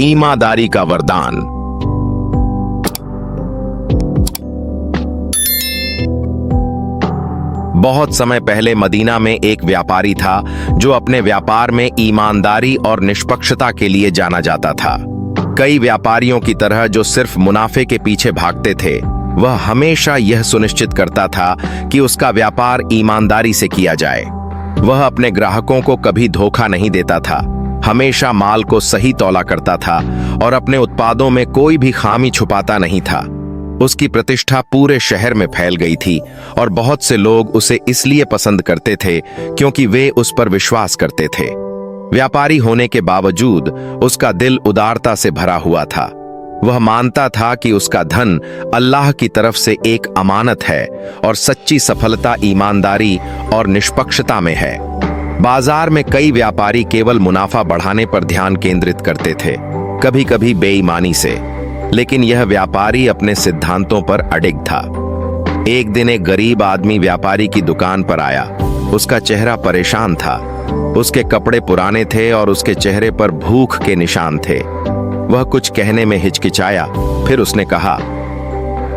ईमानदारी का वरदान। बहुत समय पहले मदीना में एक व्यापारी था जो अपने व्यापार में ईमानदारी और निष्पक्षता के लिए जाना जाता था। कई व्यापारियों की तरह जो सिर्फ मुनाफे के पीछे भागते थे, वह हमेशा यह सुनिश्चित करता था कि उसका व्यापार ईमानदारी से किया जाए। वह अपने ग्राहकों को कभी धोखा नहीं देता था, हमेशा माल को सही तौला करता था और अपने उत्पादों में कोई भी खामी छुपाता नहीं था। उसकी प्रतिष्ठा पूरे शहर में फैल गई थी और बहुत से लोग उसे इसलिए पसंद करते थे क्योंकि वे उस पर विश्वास करते थे। व्यापारी होने के बावजूद उसका दिल उदारता से भरा हुआ था। वह मानता था कि उसका धन अल्लाह की तरफ से एक अमानत है और सच्ची सफलता ईमानदारी और निष्पक्षता में है। बाजार में कई व्यापारी केवल मुनाफा बढ़ाने पर ध्यान केंद्रित करते थे, कभी कभी बेईमानी से, लेकिन यह व्यापारी अपने सिद्धांतों पर अडिग था। एक दिन एक गरीब आदमी व्यापारी की दुकान पर आया। उसका चेहरा परेशान था, उसके कपड़े पुराने थे और उसके चेहरे पर भूख के निशान थे। वह कुछ कहने में हिचकिचाया, फिर उसने कहा,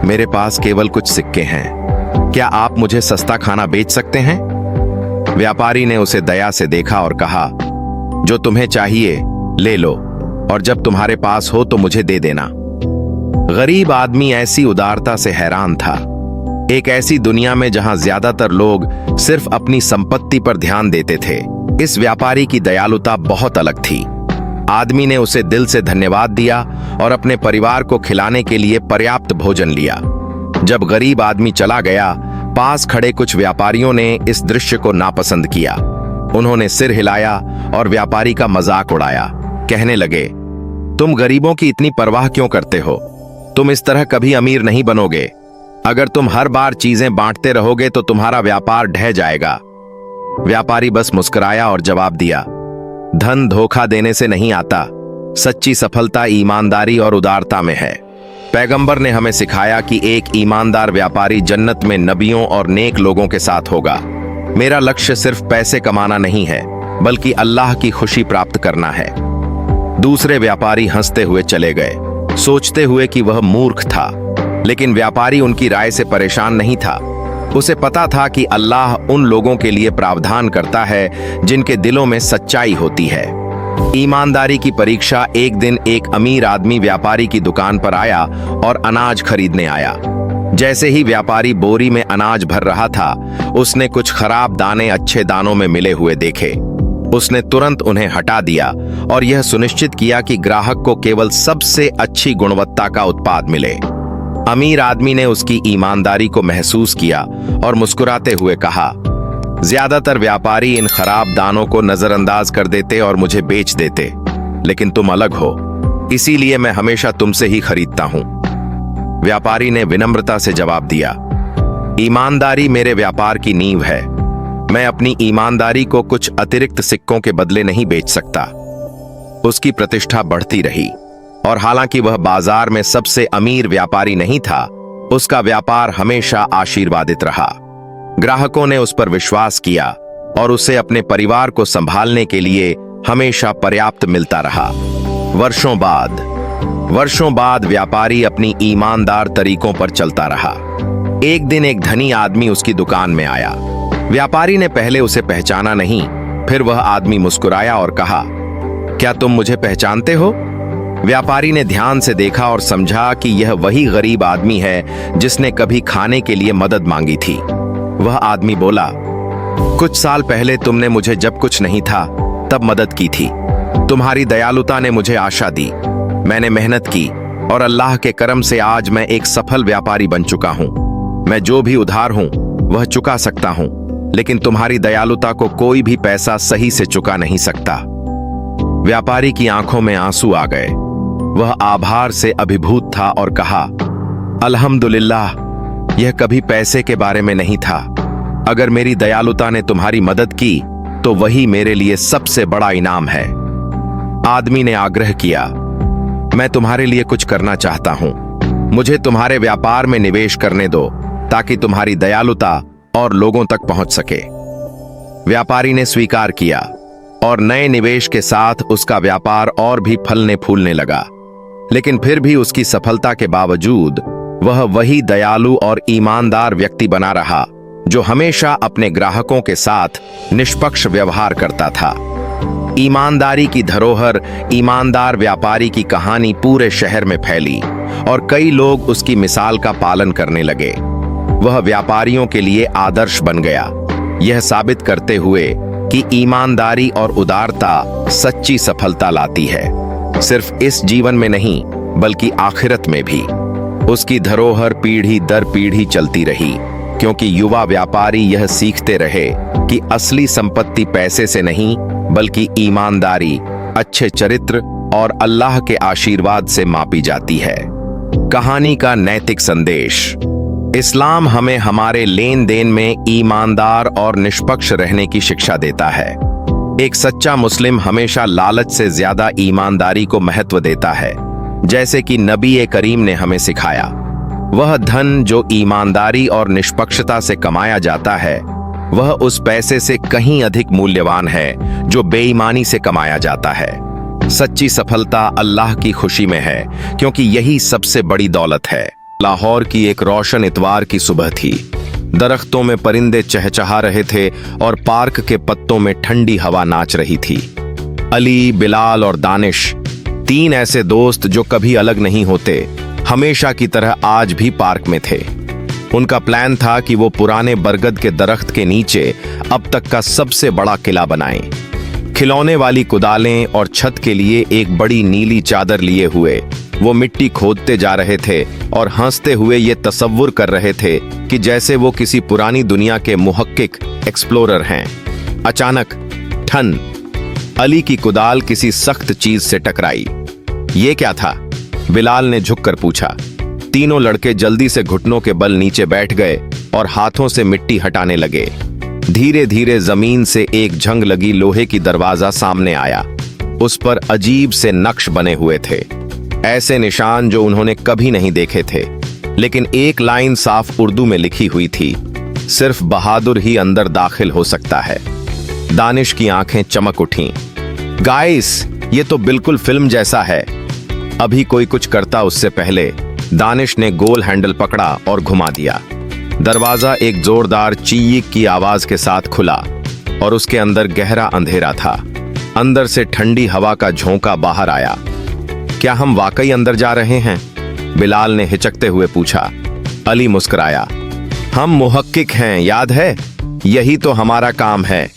मेरे पास केवल कुछ सिक्के हैं, क्या आप मुझे सस्ता खाना बेच सकते हैं? व्यापारी ने उसे दया से देखा और कहा, जो तुम्हें चाहिए ले लो और जब तुम्हारे पास हो तो मुझे दे देना। गरीब आदमी ऐसी उदारता से हैरान था। एक ऐसी दुनिया में जहां ज्यादातर लोग सिर्फ अपनी संपत्ति पर ध्यान देते थे, इस व्यापारी की दयालुता बहुत अलग थी। आदमी ने उसे दिल से धन्यवाद दिया और अपने परिवार को खिलाने के लिए पर्याप्त भोजन लिया। जब गरीब आदमी चला गया, पास खड़े कुछ व्यापारियों ने इस दृश्य को नापसंद किया। उन्होंने सिर हिलाया और व्यापारी का मजाक उड़ाया, कहने लगे, तुम गरीबों की इतनी परवाह क्यों करते हो? तुम इस तरह कभी अमीर नहीं बनोगे। अगर तुम हर बार चीजें बांटते रहोगे तो तुम्हारा व्यापार ढह जाएगा। व्यापारी बस मुस्कुराया और जवाब दिया, धन धोखा देने से नहीं आता, सच्ची सफलता ईमानदारी और उदारता में है। पैगंबर ने हमें सिखाया कि एक ईमानदार व्यापारी जन्नत में नबियों और नेक लोगों के साथ होगा। मेरा लक्ष्य सिर्फ पैसे कमाना नहीं है, बल्कि अल्लाह की खुशी प्राप्त करना है। दूसरे व्यापारी हंसते हुए चले गए, सोचते हुए कि वह मूर्ख था, लेकिन व्यापारी उनकी राय से परेशान नहीं था। उसे पता था कि अल्लाह उन लोगों के लिए प्रावधान करता है जिनके दिलों में सच्चाई होती है। ईमानदारी की परीक्षा। एक दिन एक अमीर आदमी व्यापारी की दुकान पर आया और अनाज खरीदने आया। जैसे ही व्यापारी बोरी में अनाज भर रहा था, उसने कुछ खराब दाने अच्छे दानों में मिले हुए देखे। उसने तुरंत उन्हें हटा दिया और यह सुनिश्चित किया कि ग्राहक को केवल सबसे अच्छी गुणवत्ता का उत्पाद मिले। अमीर आदमी ने उसकी ईमानदारी को महसूस किया और मुस्कुराते हुए कहा, ज्यादातर व्यापारी इन खराब दानों को नजरअंदाज कर देते और मुझे बेच देते, लेकिन तुम अलग हो, इसीलिए मैं हमेशा तुमसे ही खरीदता हूं। व्यापारी ने विनम्रता से जवाब दिया, ईमानदारी मेरे व्यापार की नींव है। मैं अपनी ईमानदारी को कुछ अतिरिक्त सिक्कों के बदले नहीं बेच सकता। उसकी प्रतिष्ठा बढ़ती रही और हालांकि वह बाजार में सबसे अमीर व्यापारी नहीं था, उसका व्यापार हमेशा आशीर्वादित रहा। ग्राहकों ने उस पर विश्वास किया और उसे अपने परिवार को संभालने के लिए हमेशा पर्याप्त मिलता रहा। वर्षों बाद व्यापारी अपनी ईमानदार तरीकों पर चलता रहा। एक दिन एक धनी आदमी उसकी दुकान में आया। व्यापारी ने पहले उसे पहचाना नहीं, फिर वह आदमी मुस्कुराया और कहा, क्या तुम मुझे पहचानते हो? व्यापारी ने ध्यान से देखा और समझा कि यह वही गरीब आदमी है जिसने कभी खाने के लिए मदद मांगी थी। वह आदमी बोला, कुछ साल पहले तुमने मुझे जब कुछ नहीं था तब मदद की थी। तुम्हारी दयालुता ने मुझे आशा दी। मैंने मेहनत की और अल्लाह के करम से आज मैं एक सफल व्यापारी बन चुका हूं। मैं जो भी उधार हूं वह चुका सकता हूं, लेकिन तुम्हारी दयालुता को कोई भी पैसा सही से चुका नहीं सकता। व्यापारी की आंखों में आंसू आ गए। वह आभार से अभिभूत था और कहा, अल्हम्दुलिल्लाह, यह कभी पैसे के बारे में नहीं था। अगर मेरी दयालुता ने तुम्हारी मदद की तो वही मेरे लिए सबसे बड़ा इनाम है। आदमी ने आग्रह किया, मैं तुम्हारे लिए कुछ करना चाहता हूं। मुझे तुम्हारे व्यापार में निवेश करने दो ताकि तुम्हारी दयालुता और लोगों तक पहुंच सके। व्यापारी ने स्वीकार किया और नए निवेश के साथ उसका व्यापार और भी फलने फूलने लगा। लेकिन फिर भी उसकी सफलता के बावजूद वह वही दयालु और ईमानदार व्यक्ति बना रहा जो हमेशा अपने ग्राहकों के साथ निष्पक्ष व्यवहार करता था। ईमानदारी की धरोहर ईमानदार व्यापारी की कहानी पूरे शहर में फैली और कई लोग उसकी मिसाल का पालन करने लगे। वह व्यापारियों के लिए आदर्श बन गया, यह साबित करते हुए कि ईमानदारी और उदारता सच्ची सफलता लाती है, सिर्फ इस जीवन में नहीं बल्कि आखिरत में भी। उसकी धरोहर पीढ़ी दर पीढ़ी चलती रही, क्योंकि युवा व्यापारी यह सीखते रहे कि असली संपत्ति पैसे से नहीं बल्कि ईमानदारी, अच्छे चरित्र और अल्लाह के आशीर्वाद से मापी जाती है। कहानी का नैतिक संदेश। इस्लाम हमें हमारे लेन देन में ईमानदार और निष्पक्ष रहने की शिक्षा देता है। एक सच्चा मुस्लिम हमेशा लालच से ज्यादा ईमानदारी को महत्व देता है, जैसे कि नबी करीम ने हमें सिखाया। वह धन जो ईमानदारी और निष्पक्षता से कमाया जाता है, वह उस पैसे से कहीं अधिक मूल्यवान है जो बेईमानी से कमाया जाता है। सच्ची सफलता अल्लाह की खुशी में है, क्योंकि यही सबसे बड़ी दौलत है। लाहौर की एक रोशन इतवार की सुबह थी। दरख्तों में परिंदे चहचहा रहे थे और पार्क के पत्तों में ठंडी हवा नाच रही थी। अली, बिलाल और दानिश, तीन ऐसे दोस्त जो कभी अलग नहीं होते, हमेशा की तरह आज भी पार्क में थे। उनका प्लान था कि वो पुराने बरगद के दरख्त के नीचे अब तक का सबसे बड़ा किला बनाएं। खिलौने वाली कुदालें और छत के लिए एक बड़ी नीली चादर लिए हुए वो मिट्टी खोदते जा रहे थे और हंसते हुए ये तसव्वुर कर रहे थे कि जैसे वो किसी पुरानी दुनिया के मुहक्किक एक्सप्लोरर हैं। अचानक ठन, अली की कुदाल किसी सख्त चीज से टकराई। ये क्या था? बिलाल ने झुककर पूछा। तीनों लड़के जल्दी से घुटनों के बल नीचे बैठ गए और हाथों से मिट्टी हटाने लगे। धीरे धीरे जमीन से एक जंग लगी लोहे की दरवाजा सामने आया। उस पर अजीब से नक्श बने हुए थे, ऐसे निशान जो उन्होंने कभी नहीं देखे थे। लेकिन एक लाइन साफ उर्दू में लिखी हुई थी, सिर्फ बहादुर ही अंदर दाखिल हो सकता है। दानिश की आंखें चमक उठीं। गाइस, ये तो बिल्कुल फिल्म जैसा है। अभी कोई कुछ करता उससे पहले दानिश ने गोल हैंडल पकड़ा और घुमा दिया। दरवाजा एक जोरदार चीख की आवाज के साथ खुला और उसके अंदर गहरा अंधेरा था। अंदर से ठंडी हवा का झोंका बाहर आया। क्या हम वाकई अंदर जा रहे हैं? बिलाल ने हिचकते हुए पूछा। अली मुस्कुराया। हम मुहक्किक हैं, याद है? यही तो हमारा काम है।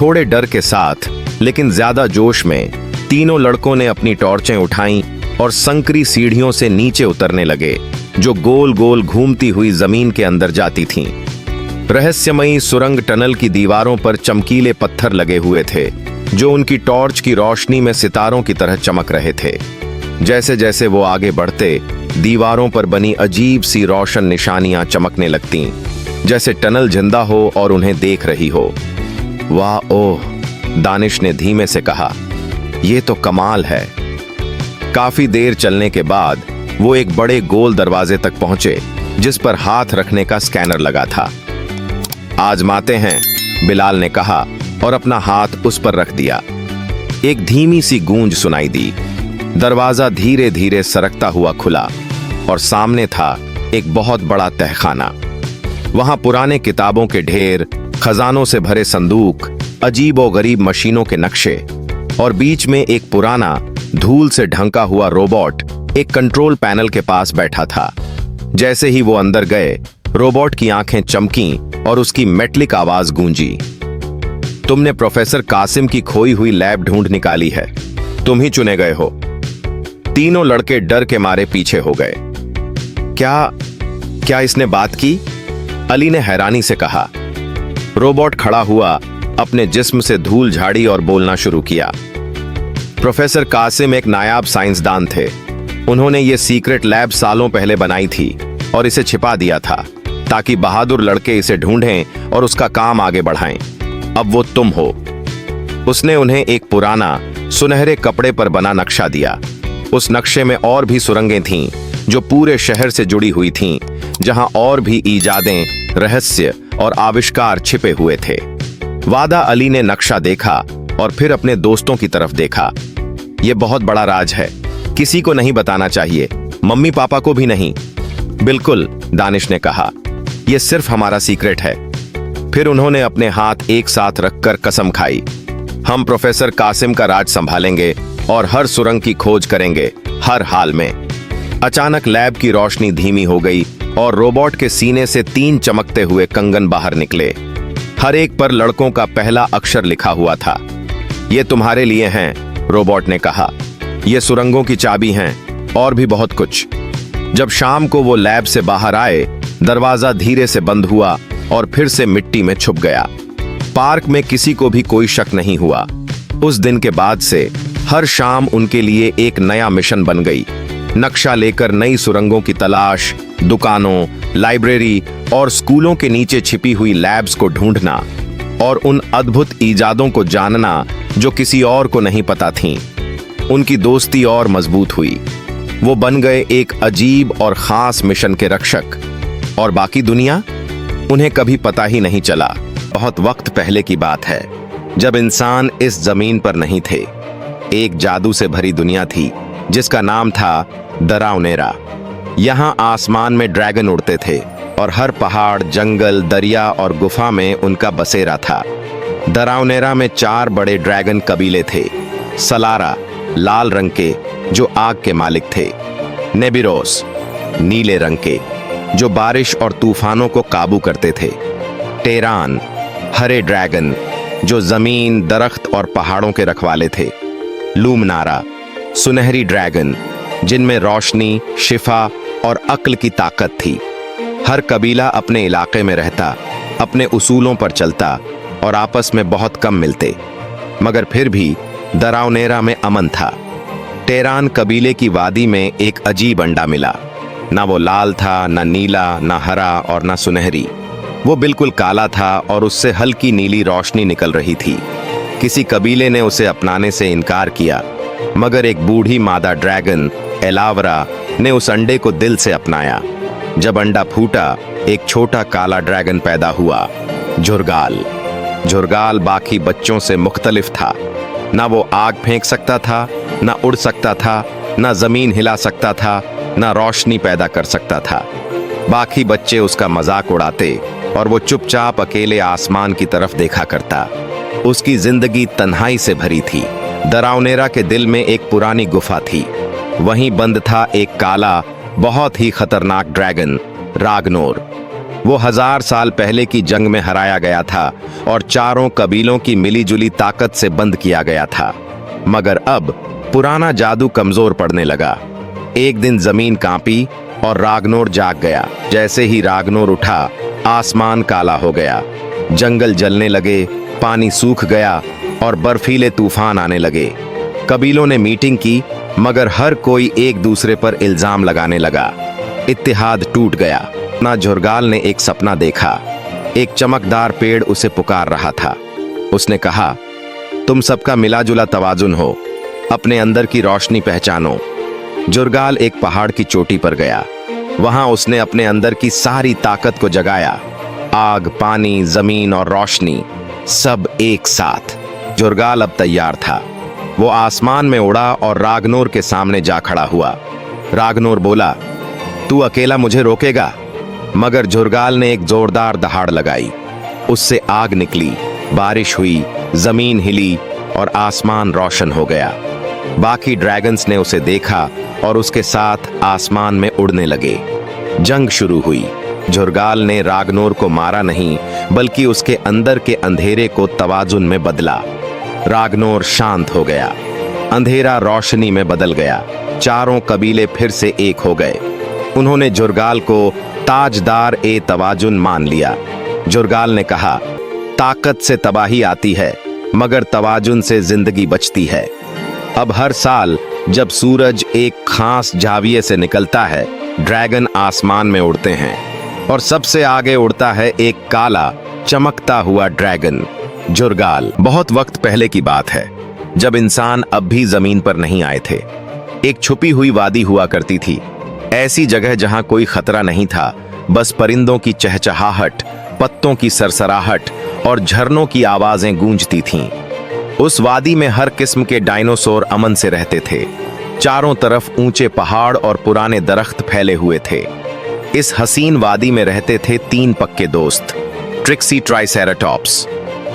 थोड़े डर के साथ लेकिन ज्यादा जोश में तीनों लड़कों ने अपनी टॉर्चें उठाईं और संकरी सीढ़ियों से नीचे उतरने लगे, जो गोल गोल घूमती हुई जमीन के अंदर जाती थीं। रहस्यमयी सुरंग टनल की दीवारों पर चमकीले पत्थर लगे हुए थे, जो उनकी टॉर्च की रोशनी में सितारों की तरह चमक रहे थे। जैसे जैसे वो आगे बढ़ते, दीवारों पर बनी अजीब सी रोशन निशानियां चमकने लगतीं, जैसे टनल जिंदा हो और उन्हें देख रही हो। वाह ओह, दानिश ने धीमे से कहा, ये तो कमाल है। काफी देर चलने के बाद वो एक बड़े गोल दरवाजे तक पहुंचे, जिस पर हाथ रखने का स्कैनर लगा था। आजमाते हैं, बिलाल ने कहा और अपना हाथ उस पर रख दिया। एक धीमी सी गूंज सुनाई दी। दरवाजा धीरे धीरे सरकता हुआ खुला और सामने था एक बहुत बड़ा तहखाना। वहां पुराने किताबों के ढेर, खजानों से भरे संदूक, अजीबोगरीब मशीनों के नक्शे और बीच में एक पुराना धूल से ढंका हुआ रोबोट एक कंट्रोल पैनल के पास बैठा था। जैसे ही वो अंदर गए, रोबोट की आंखें चमकीं और उसकी मेटलिक आवाज गूंजी। तुमने प्रोफेसर कासिम की खोई हुई लैब ढूंढ निकाली है, तुम ही चुने गए हो। तीनों लड़के डर के मारे पीछे हो गए। क्या इसने बात की? अली ने हैरानी से कहा। रोबोट खड़ा हुआ, अपने जिस्म से धूल झाड़ी और बोलना शुरू किया। प्रोफेसर कासिम एक नायाब साइंसदान थे। उन्होंने ये सीक्रेट लैब सालों पहले बनाई थी और इसे छिपा दिया था, ताकि बहादुर लड़के इसे ढूंढें और उसका काम आगे बढ़ाएं। अब वो तुम हो। उसने उन्हें एक पुराना सुनहरे कपड़े पर बना नक्शा दिया। उस नक्शे में और भी सुरंगें थीं, जो पूरे शहर से जुड़ी हुई थीं, जहां और भी इजादें, रहस्य और आविष्कार छिपे हुए थे। वादा अली ने नक्शा देखा और फिर अपने दोस्तों की तरफ देखा। ये बहुत बड़ा राज है, किसी को नहीं बताना चाहिए, मम्मी पापा को भी नहीं। बिल्कुल, दानिश ने कहा, यह सिर्फ हमारा सीक्रेट है। फिर उन्होंने अपने हाथ एक साथ रखकर कसम खाई, हम प्रोफेसर कासिम का राज संभालेंगे और हर सुरंग की खोज करेंगे, हर हाल में। अचानक लैब की रोशनी धीमी हो गई और रोबोट के सीने से 3 चमकते हुए कंगन बाहर निकले। हर एक पर लड़कों का पहला अक्षर लिखा हुआ था। ये तुम्हारे लिए हैं, रोबोट ने कहा। ये सुरंगों की चाबी हैं और भी बहुत कुछ। जब शाम को वो लैब से बाहर आए, दरवाजा धीरे से बंद हुआ और फिर से मिट्टी में छुप गया। पार्क में किसी को भी कोई शक नहीं हुआ। उस दिन के बाद से हर शाम उनके लिए एक नया मिशन बन गई। नक्शा लेकर नई सुरंगों की तलाश, दुकानों, लाइब्रेरी और स्कूलों के नीचे छिपी हुई लैब्स को ढूंढना और उन अद्भुत इजादों को जानना जो किसी और को नहीं पता थीं। उनकी दोस्ती और मजबूत हुई। वो बन गए एक अजीब और खास मिशन के रक्षक, और बाकी दुनिया उन्हें कभी पता ही नहीं चला। बहुत वक्त पहले की बात है, जब इंसान इस जमीन पर नहीं थे। एक जादू से भरी दुनिया थी जिसका नाम था दरावनेरा। यहाँ आसमान में ड्रैगन उड़ते थे और हर पहाड़, जंगल, दरिया और गुफा में उनका बसेरा था। दरावनेरा में 4 बड़े ड्रैगन कबीले थे। सलारा, लाल रंग के, जो आग के मालिक थे। नेबिरोस, नीले रंग के, जो बारिश और तूफानों को काबू करते थे। टेरान, हरे ड्रैगन, जो जमीन, दरख्त और पहाड़ों के रखवाले थे। लूमनारा, सुनहरी ड्रैगन, जिनमें रोशनी, शिफा और अक्ल की ताकत थी। हर कबीला अपने इलाके में रहता, अपने उसूलों पर चलता और आपस में बहुत कम मिलते, मगर फिर भी दरावनेरा में अमन था। टेरान कबीले की वादी में एक अजीब अंडा मिला। ना वो लाल था, ना नीला, ना हरा और ना सुनहरी। वो बिल्कुल काला था और उससे हल्की नीली रोशनी निकल रही थी। किसी कबीले ने उसे अपनाने से इनकार किया, मगर एक बूढ़ी मादा ड्रैगन एलावरा ने उस अंडे को दिल से अपनाया। जब अंडा फूटा, एक छोटा काला ड्रैगन पैदा हुआ, झुरगाल। झुरगाल बाकी बच्चों से मुख्तलिफ था। ना वो आग फेंक सकता था, ना उड़ सकता था, ना जमीन हिला सकता था, ना रोशनी पैदा कर सकता था। बाकी बच्चे उसका मजाक उड़ाते और वो चुपचाप अकेले आसमान की तरफ देखा करता। उसकी जिंदगी तन्हाई से भरी थी। दरावनेरा के दिल में एक पुरानी गुफा थी। वहीं बंद था एक काला, बहुत ही खतरनाक ड्रैगन, रागनोर। वो 1000 साल पहले की जंग में हराया गया था और 4 कबीलों की मिलीजुली ताकत से बंद किया गया था। मगर अब पुराना जादू कमजोर पड़ने लगा। एक दिन जमीन कांपी और रागनोर जाग गया। जैसे ही रागनोर उठा, आसमान काला हो गया, जंगल जलने लगे, पानी सूख गया और बर्फीले तूफान आने लगे। कबीलों ने मीटिंग की, मगर हर कोई एक दूसरे पर इल्जाम लगाने लगा। इत्तेहाद टूट गया। ना झुरगाल ने एक सपना देखा। एक चमकदार पेड़ उसे पुकार रहा था। उसने कहा, तुम सबका मिला जुला तवाजुन हो, अपने अंदर की रोशनी पहचानो। झुरगाल एक पहाड़ की चोटी पर गया। वहां उसने अपने अंदर की सारी ताकत को जगाया। आग, पानी, जमीन और रोशनी, सब एक साथ। झुरगाल अब तैयार था। वो आसमान में उड़ा और रागनोर के सामने जा खड़ा हुआ। रागनोर बोला, तू अकेला मुझे रोकेगा? मगर झुरगाल ने एक जोरदार दहाड़ लगाई। उससे आग निकली, बारिश हुई, जमीन हिली और आसमान रोशन हो गया। बाकी ड्रैगन्स ने उसे देखा और उसके साथ आसमान में उड़ने लगे। जंग शुरू हुई। झुरगाल ने रागनोर को मारा नहीं, बल्कि उसके अंदर के अंधेरे को तवाजुन में बदला। रागनोर शांत हो गया। अंधेरा रोशनी में बदल गया। 4 कबीले फिर से एक हो गए। उन्होंने झुरगाल को ताजदार ए तवाजुन मान लिया। झुरगाल ने कहा, ताकत से तबाही आती है, मगर तवाजुन से जिंदगी बचती है। अब हर साल जब सूरज एक खास जाविये से निकलता है, ड्रैगन आसमान में उड़ते हैं और सबसे आगे उड़ता है एक काला, चमकता हुआ ड्रैगन, झुरगाल। बहुत वक्त पहले की बात है, जब इंसान अब भी जमीन पर नहीं आए थे। एक छुपी हुई वादी हुआ करती थी, ऐसी जगह जहां कोई खतरा नहीं था, बस परिंदों की चहचहाहट, पत्तों की सरसराहट और झरनों की आवाजें गूंजती थीं। उस वादी में हर किस्म के डायनासोर अमन से रहते थे। चारों तरफ ऊंचे पहाड़ और पुराने दरख्त फैले हुए थे। इस हसीन वादी में रहते थे 3 पक्के दोस्त। ट्रिक्सी ट्राइसेराटॉप्स,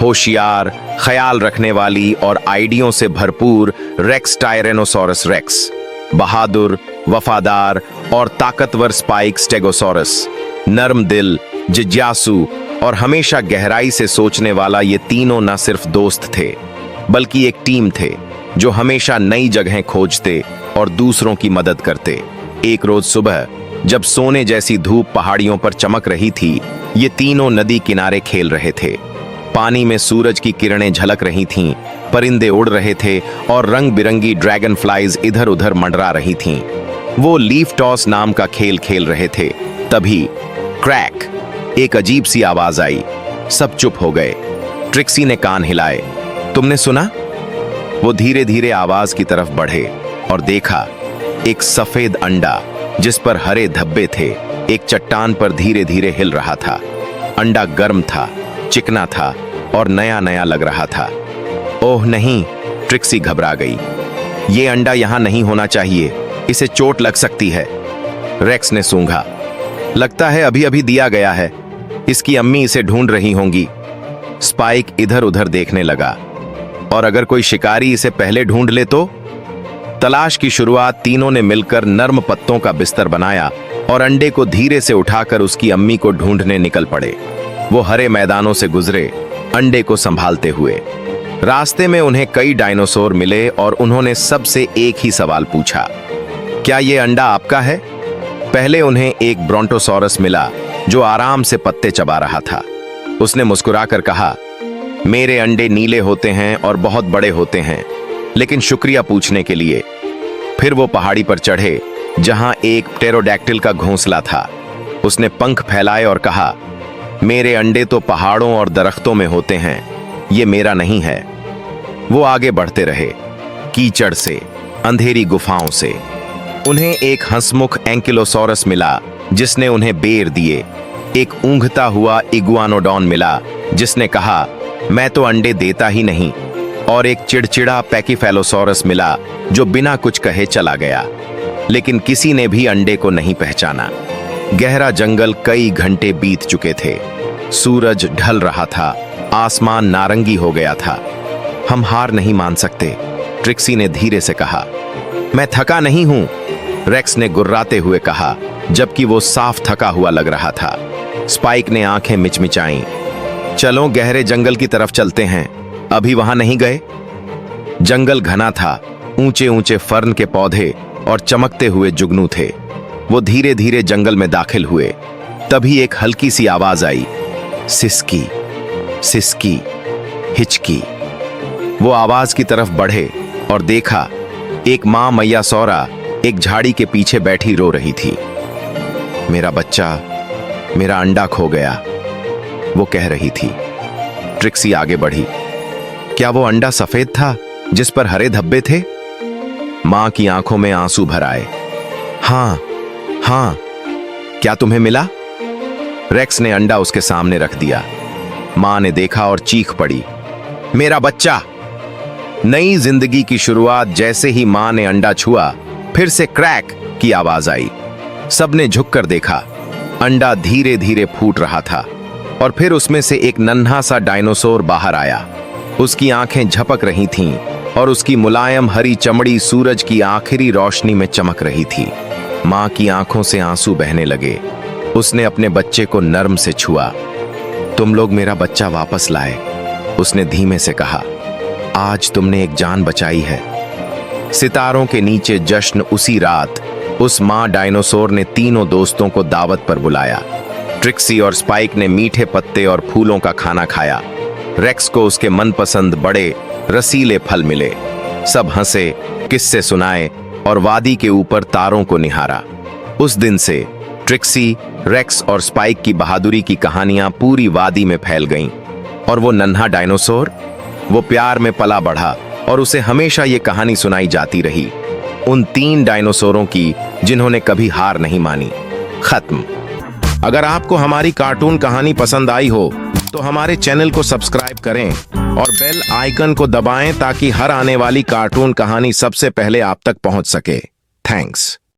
होशियार, ख्याल रखने वाली और आइडियों से भरपूर रेक्स टायरेनोसोरस रेक्स, बहादुर, वफादार और ताकतवर स्पाइक स्टेगोसोरस, नर्म दिल, जिज्ञासु और हमेशा गहराई से सोचने वाला। ये तीनों न सिर्फ दोस्त थे बल्कि एक टीम थे जो हमेशा नई जगहें खोजते और दूसरों की मदद करते। एक रोज सुबह जब सोने जैसी धूप पहाड़ियों पर चमक रही थी, ये तीनों नदी किनारे खेल रहे थे। पानी में सूरज की किरणें झलक रही थीं, परिंदे उड़ रहे थे और रंग बिरंगी ड्रैगन फ्लाइज इधर उधर मंडरा रही थीं। वो लीफ टॉस नाम का खेल खेल रहे थे। तभी क्रैक, एक अजीब सी आवाज आई। सब चुप हो गए। ट्रिक्सी ने कान हिलाए। तुमने सुना? वो धीरे धीरे आवाज की तरफ बढ़े और देखा एक सफेद अंडा जिस पर हरे धब्बे थे, एक चट्टान पर धीरे धीरे हिल रहा था। अंडा गर्म था, चिकना था और नया नया लग रहा था। ओह नहीं, ट्रिक्सी घबरा गई। ये अंडा यहां नहीं होना चाहिए, इसे चोट लग सकती है। रेक्स ने सूंघा। लगता है अभी अभी दिया गया है, इसकी अम्मी इसे ढूंढ रही होंगी। स्पाइक इधर उधर देखने लगा। और अगर कोई शिकारी इसे पहले ढूंढ ले तो? तलाश की शुरुआत तीनों ने मिलकर नर्म पत्तों का बिस्तर बनाया और अंडे को धीरे से उठाकर उसकी अम्मी को ढूंढने निकल पड़े। वो हरे मैदानों से गुजरे, अंडे को संभालते हुए। रास्ते में उन्हें कई डायनासोर मिले और उन्होंने सबसे एक ही सवाल पूछा, क्या ये अंडा आपका है? पहले उन्हें एक ब्रोंटोसॉरस मिला जो आराम से पत्ते चबा रहा था। उसने मुस्कुराकर कहा, मेरे अंडे नीले होते हैं और बहुत बड़े होते हैं, लेकिन शुक्रिया पूछने के लिए। फिर वो पहाड़ी पर चढ़े जहां एक प्टेरोडैक्टिल का घोंसला था। उसने पंख फैलाए और कहा, मेरे अंडे तो पहाड़ों और दरख्तों में होते हैं, ये मेरा नहीं है। वो आगे बढ़ते रहे, कीचड़ से, अंधेरी गुफाओं से। उन्हें एक हंसमुख एंकिलोसॉरस मिला जिसने उन्हें बेर दिए। एक ऊंघता हुआ इगुआनोडॉन मिला जिसने कहा, मैं तो अंडे देता ही नहीं। और एक चिड़चिड़ा पैकीफेलोसॉरस मिला जो बिना कुछ कहे चला गया। लेकिन किसी ने भी अंडे को नहीं पहचाना। गहरा जंगल कई घंटे बीत चुके थे। सूरज ढल रहा था, आसमान नारंगी हो गया था। हम हार नहीं मान सकते, ट्रिक्सी ने धीरे से कहा। मैं थका नहीं हूं, रेक्स ने गुर्राते हुए कहा, जबकि वो साफ थका हुआ लग रहा था। स्पाइक ने आंखें मिचमिचाईं। चलो गहरे जंगल की तरफ चलते हैं, अभी वहां नहीं गए? जंगल घना था, ऊंचे ऊंचे फर्न के पौधे और चमकते हुए जुगनू थे। वो धीरे धीरे जंगल में दाखिल हुए। तभी एक हल्की सी आवाज आई, सिसकी, सिसकी, हिचकी। वो आवाज की तरफ बढ़े और देखा एक मां मैया सौरा एक झाड़ी के पीछे बैठी रो रही थी। मेरा बच्चा, मेरा अंडा खो गया, वो कह रही थी। ट्रिक्सी आगे बढ़ी। क्या वो अंडा सफेद था जिस पर हरे धब्बे थे? मां की आंखों में आंसू भर आए। हां, हां, क्या तुम्हें मिला? रेक्स ने अंडा उसके सामने रख दिया। मां ने देखा और चीख पड़ी, मेरा बच्चा! नई जिंदगी की शुरुआत। जैसे ही मां ने अंडा छुआ, फिर से क्रैक की आवाज आई। सबने झुककर देखा। अंडा धीरे धीरे फूट रहा था और फिर उसमें से एक नन्हा सा डायनासोर बाहर आया। उसकी आंखें झपक रही थीं और उसकी मुलायम हरी चमड़ी सूरज की आखिरी रोशनी में चमक रही थी। मां की आंखों से आंसू बहने लगे। उसने अपने बच्चे को नर्म से छुआ। तुम लोग मेरा बच्चा वापस लाए, उसने धीमे से कहा। आज तुमने एक जान बचाई है। सितारों के नीचे जश्न। उसी रात उस मां डायनासोर ने तीनों दोस्तों को दावत पर बुलाया। ट्रिक्सी और स्पाइक ने मीठे पत्ते और फूलों का खाना खाया। रेक्स को उसके मनपसंद बड़े रसीले फल मिले। सब हंसे, किस्से सुनाए और वादी के ऊपर तारों को निहारा। उस दिन से ट्रिक्सी, रेक्स और स्पाइक की बहादुरी की कहानियां पूरी वादी में फैल गईं। और वो नन्हा डायनासोर, वो प्यार में पला बढ़ा और उसे हमेशा ये कहानी सुनाई जाती रही, उन 3 डायनासोरों की जिन्होंने कभी हार नहीं मानी। खत्म। अगर आपको हमारी कार्टून कहानी पसंद आई हो तो हमारे चैनल को सब्सक्राइब करें और बेल आइकन को दबाएं ताकि हर आने वाली कार्टून कहानी सबसे पहले आप तक पहुंच सके। थैंक्स।